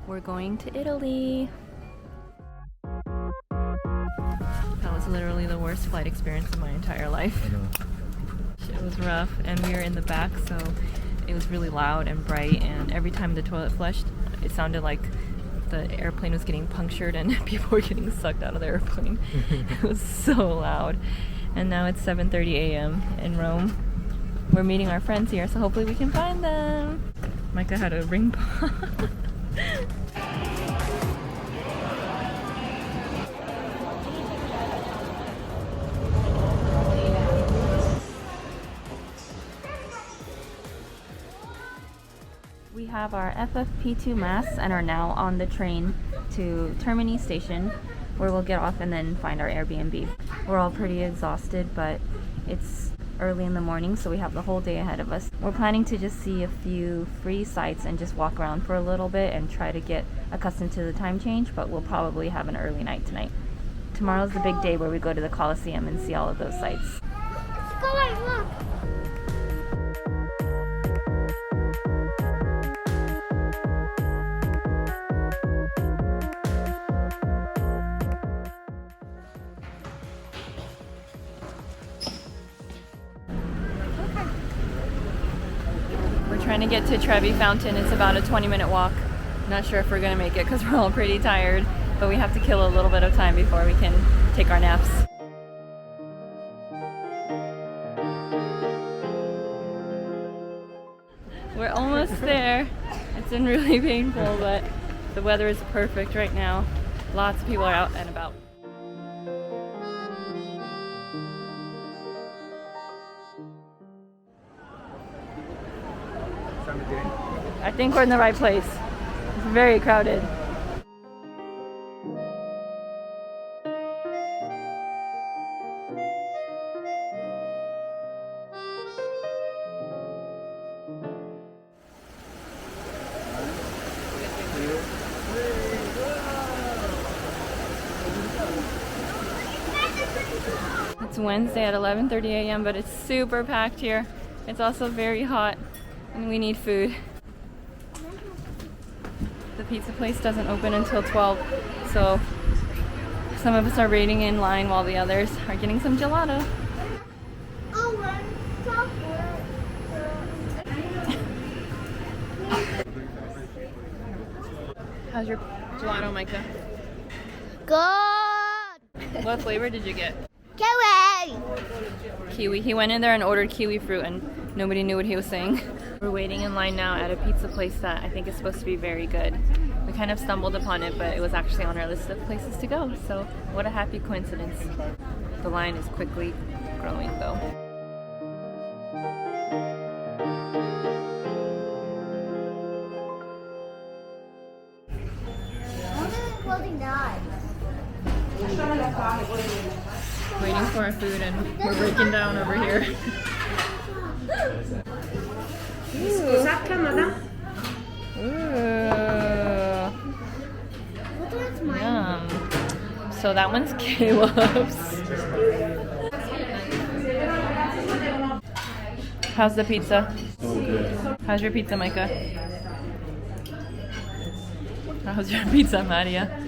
We're going to Italy. That was literally the worst flight experience of my entire life. I know. It was rough, and we were in the back, so it was really loud and bright, and every time the toilet flushed, it sounded like the airplane was getting punctured and people were getting sucked out of the airplane. It was so loud. And now it's 7:30 a.m. in Rome. We're meeting our friends here, so hopefully we can find them. Micah had a ring pop. We have our FFP2 masks and are now on the train to Termini station, where we'll get off and then find our Airbnb. We're all pretty exhausted, but it's early in the morning, so we have the whole day ahead of us. We're planning to just see a few free sites and just walk around for a little bit and try to get accustomed to the time change, but we'll probably have an early night tonight. Tomorrow's the big day where we go to the Colosseum and see all of those sites. Let's go and look. We're trying to get to Trevi Fountain. It's about a 20-minute walk. Not sure if we're gonna make it because we're all pretty tired, but we have to kill a little bit of time before we can take our naps. We're almost there. It's been really painful, but the weather is perfect right now. Lots of people are out and about. I think we're in the right place. It's very crowded. It's Wednesday at 11:30 a.m., but it's super packed here. It's also very hot and we need food. The pizza place doesn't open until 12, so some of us are waiting in line while the others are getting some gelato. How's your gelato, Micah? Good. What flavor did you get? Kiwi. Kiwi. He went in there and ordered kiwi fruit and nobody knew what he was saying. We're waiting in line now at a pizza place that I think is supposed to be very good. We kind of stumbled upon it, but it was actually on our list of places to go. So what a happy coincidence. The line is quickly growing though. Closing that. Waiting for our food and we're breaking down over here. Scusate, madame. Ooh. What one's mine? Yum. So that one's Caleb's. How's the pizza? So good. How's your pizza, Micah? How's your pizza, Maria?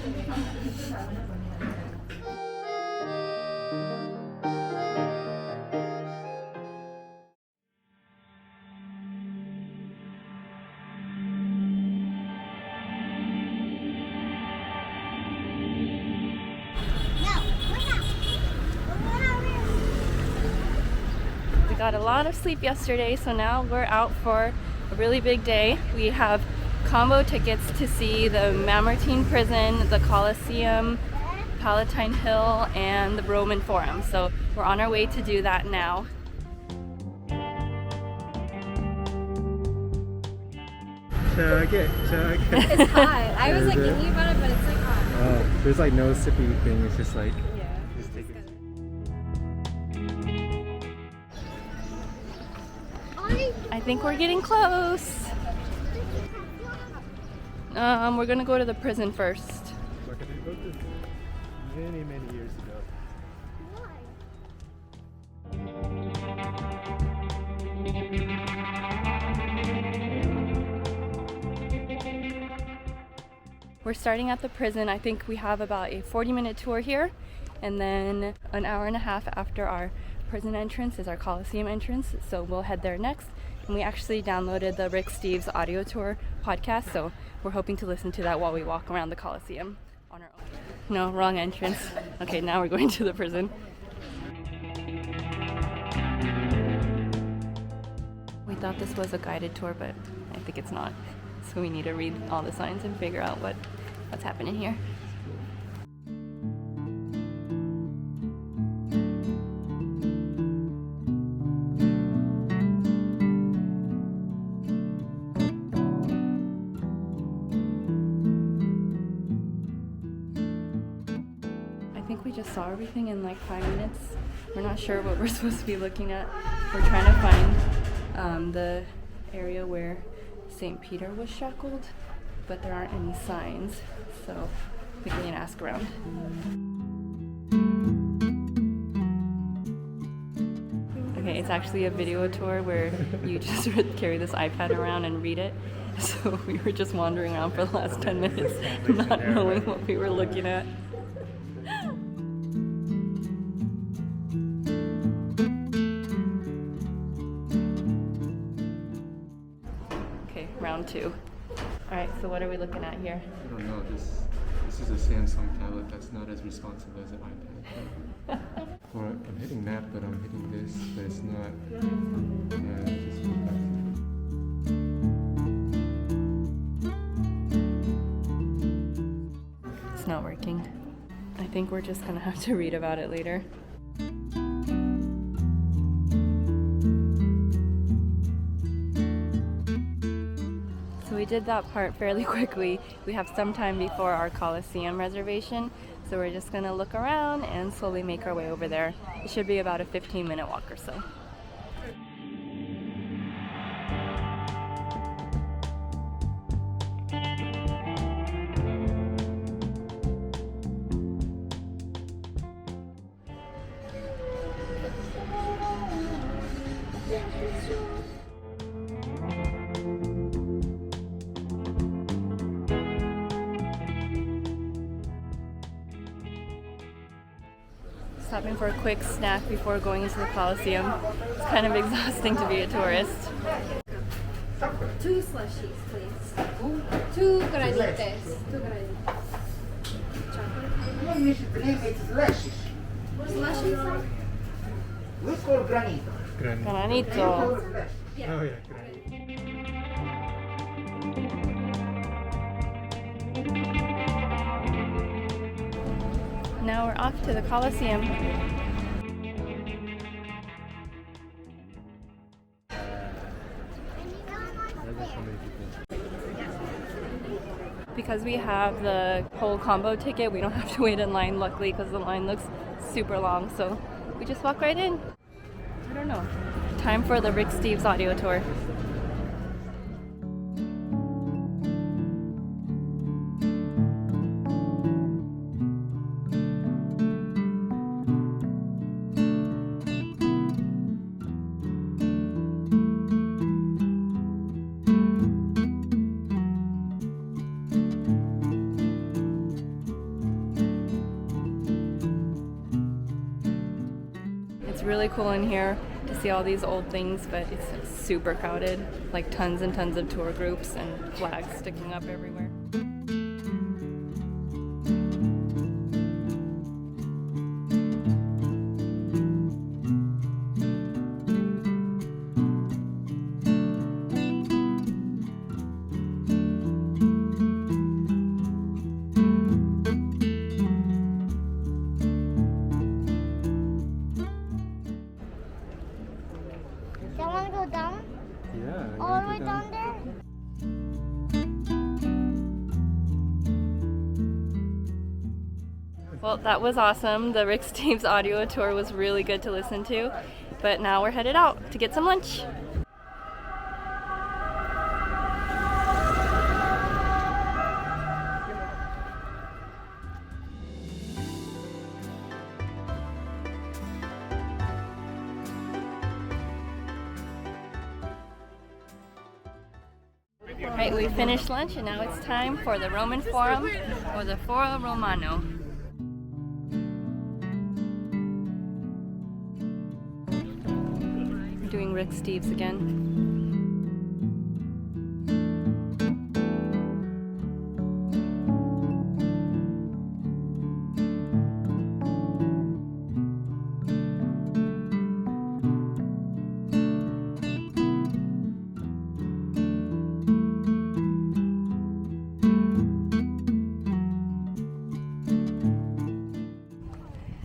We got a lot of sleep yesterday, so now we're out for a really big day. We have combo tickets to see the Mamertine Prison, the Colosseum, Palatine Hill, and the Roman Forum. So we're on our way to do that now. Chug it, chug it. It's hot. I was like Is it? thinking about it, but it's like hot. Oh, there's like no sippy thing. It's just like, Yeah. just take it. I think we're getting close. We're gonna go to the prison first. Like I wrote this many, many years ago. We're starting at the prison. I think we have about a 40-minute tour here, and then an hour and a half after our prison entrance is our Colosseum entrance, so we'll head there next. And we actually downloaded the Rick Steves audio tour podcast, so we're hoping to listen to that while we walk around the Colosseum on our own. No, wrong entrance. Okay, now we're going to the prison. We thought this was a guided tour, but I think it's not. So we need to read all the signs and figure out what's happening here. I think we just saw everything in like 5 minutes. We're not sure what we're supposed to be looking at. We're trying to find the area where St. Peter was shackled, but there aren't any signs, so I think we need to ask around. Okay, it's actually a video tour where you just carry this iPad around and read it. So we were just wandering around for the last 10 minutes, not knowing what we were looking at. Round 2. Alright, so what are we looking at here? I don't know. This is a Samsung tablet that's not as responsive as an iPad. Or I'm hitting that, but I'm hitting this, but it's not. Yeah, it's just It's not working. I think we're just gonna have to read about it later. We did that part fairly quickly. We have some time before our Colosseum reservation, so we're just gonna look around and slowly make our way over there. It should be about a 15-minute walk or so. Stopping for a quick snack before going into the Colosseum. It's kind of exhausting to be a tourist. 2 slushies, please. 2 granites. 2 granites. Slushies. Slushies? What's called granito? Granito. Oh yeah, granito. Now we're off to the Colosseum. Because we have the whole combo ticket, we don't have to wait in line, luckily, because the line looks super long, so we just walk right in. I don't know. Time for the Rick Steves audio tour. Really cool in here to see all these old things, but it's super crowded, like tons and tons of tour groups and flags sticking up everywhere. All the way down there? Well, that was awesome. The Rick Steves audio tour was really good to listen to. But now we're headed out to get some lunch. Right, we finished lunch and now it's time for the Roman Forum or the Foro Romano. We're doing Rick Steves again.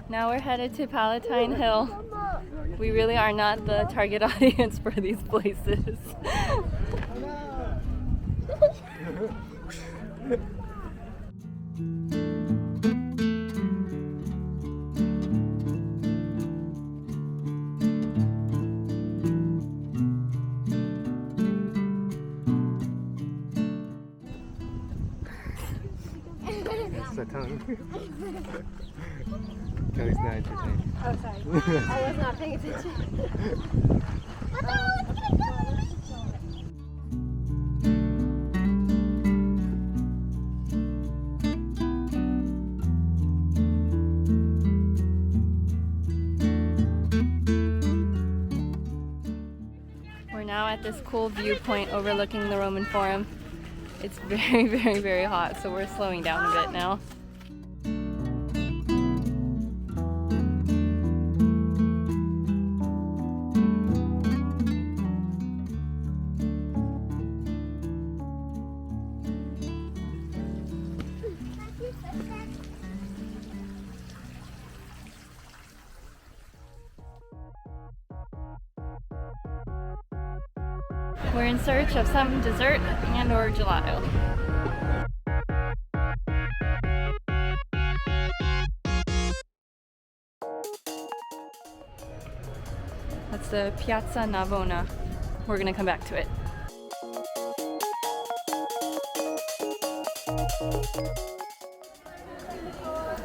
Now we're headed to Palatine Hill. We really are not the target audience for these places. That's the tongue. Kelly's not entertained. Oh, sorry. I was not paying attention. We're now at this cool viewpoint overlooking the Roman Forum. It's very, very, very hot, so we're slowing down a bit now. We're in search of some dessert and or gelato. That's the Piazza Navona. We're gonna come back to it.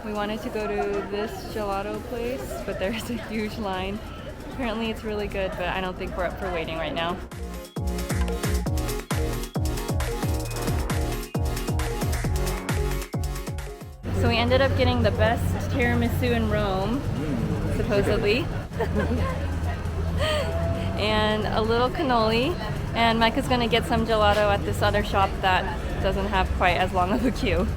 We wanted to go to this gelato place, but there's a huge line. Apparently it's really good, but I don't think we're up for waiting right now. So we ended up getting the best tiramisu in Rome, supposedly. And a little cannoli. And Micah's gonna get some gelato at this other shop that doesn't have quite as long of a queue.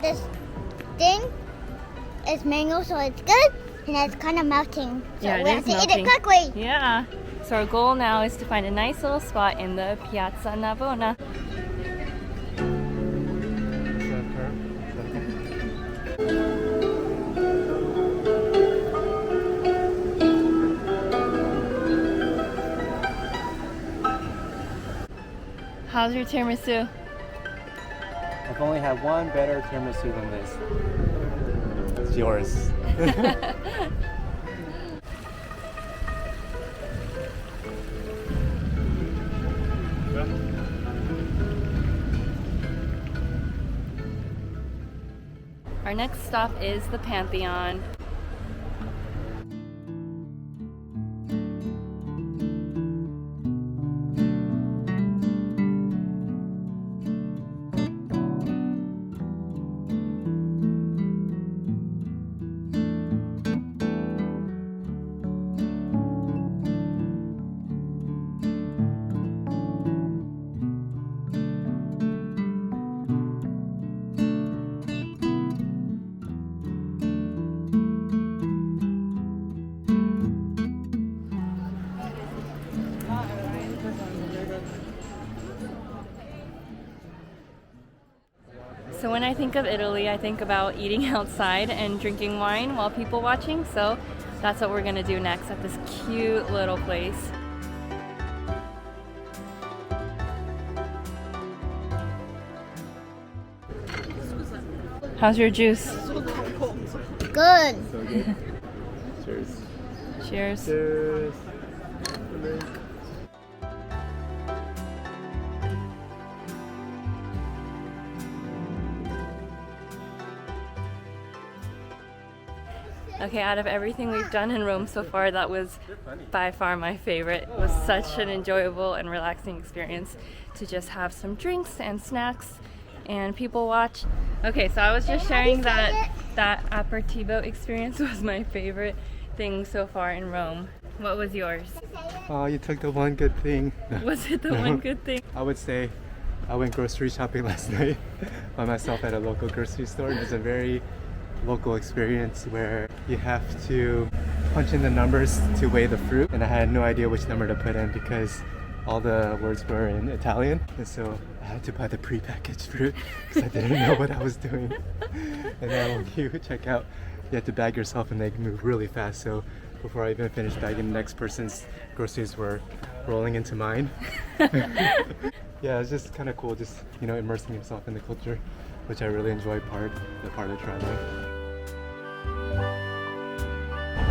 This thing is mango, so it's good, and it's kind of melting. So Yeah, it we have is to eat melting. it quickly. Yeah. So our goal now is to find a nice little spot in the Piazza Navona. How's your tiramisu? I've only had one better tiramisu than this. It's yours. Our next stop is the Pantheon. So when I think of Italy, I think about eating outside and drinking wine while people watching. So that's what we're gonna do next at this cute little place. How's your juice? Good. So good. Cheers. Cheers. Cheers. Okay, out of everything we've done in Rome so far, that was by far my favorite. It was such an enjoyable and relaxing experience to just have some drinks and snacks and people watch. Okay, so I was just sharing that Aperitivo experience was my favorite thing so far in Rome. What was yours? Oh, you took the one good thing. Was it the one good thing? I would say I went grocery shopping last night by myself at a local grocery store, and it's a very local experience where you have to punch in the numbers to weigh the fruit, and I had no idea which number to put in because all the words were in Italian, and so I had to buy the pre-packaged fruit because I didn't know what I was doing. And then when you check out, you have to bag yourself and they move really fast, so before I even finished bagging, the next person's groceries were rolling into mine. Yeah, it's just kind of cool, just, you know, immersing yourself in the culture, which I really enjoy the part of traveling.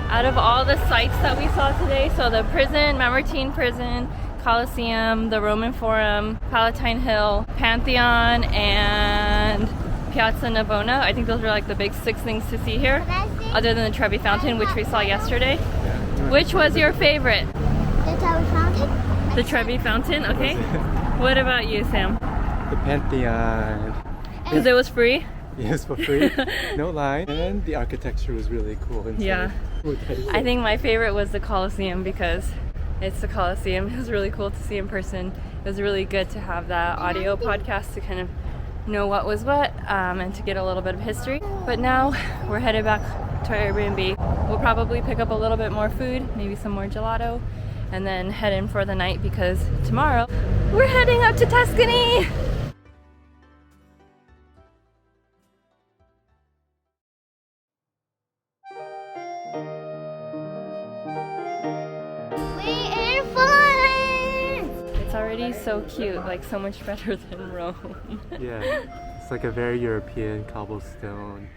Out of all the sites that we saw today, so the prison, Mamertine Prison, Colosseum, the Roman Forum, Palatine Hill, Pantheon, and Piazza Navona. I think those were like the big 6 things to see here, other than the Trevi Fountain, which we saw yesterday. Yeah. Which was your favorite? The Trevi Fountain? The Trevi Fountain, okay. What about you, Sam? The Pantheon. Because it was free? Yes, for free, no line, and the architecture was really cool inside. Yeah. I think my favorite was the Colosseum because it's the Colosseum. It was really cool to see in person. It was really good to have that audio podcast to kind of know what was what and to get a little bit of history. But now we're headed back to our Airbnb. We'll probably pick up a little bit more food, maybe some more gelato, and then head in for the night because tomorrow we're heading up to Tuscany! It's already so cute, like so much better than Rome. Yeah, it's like a very European cobblestone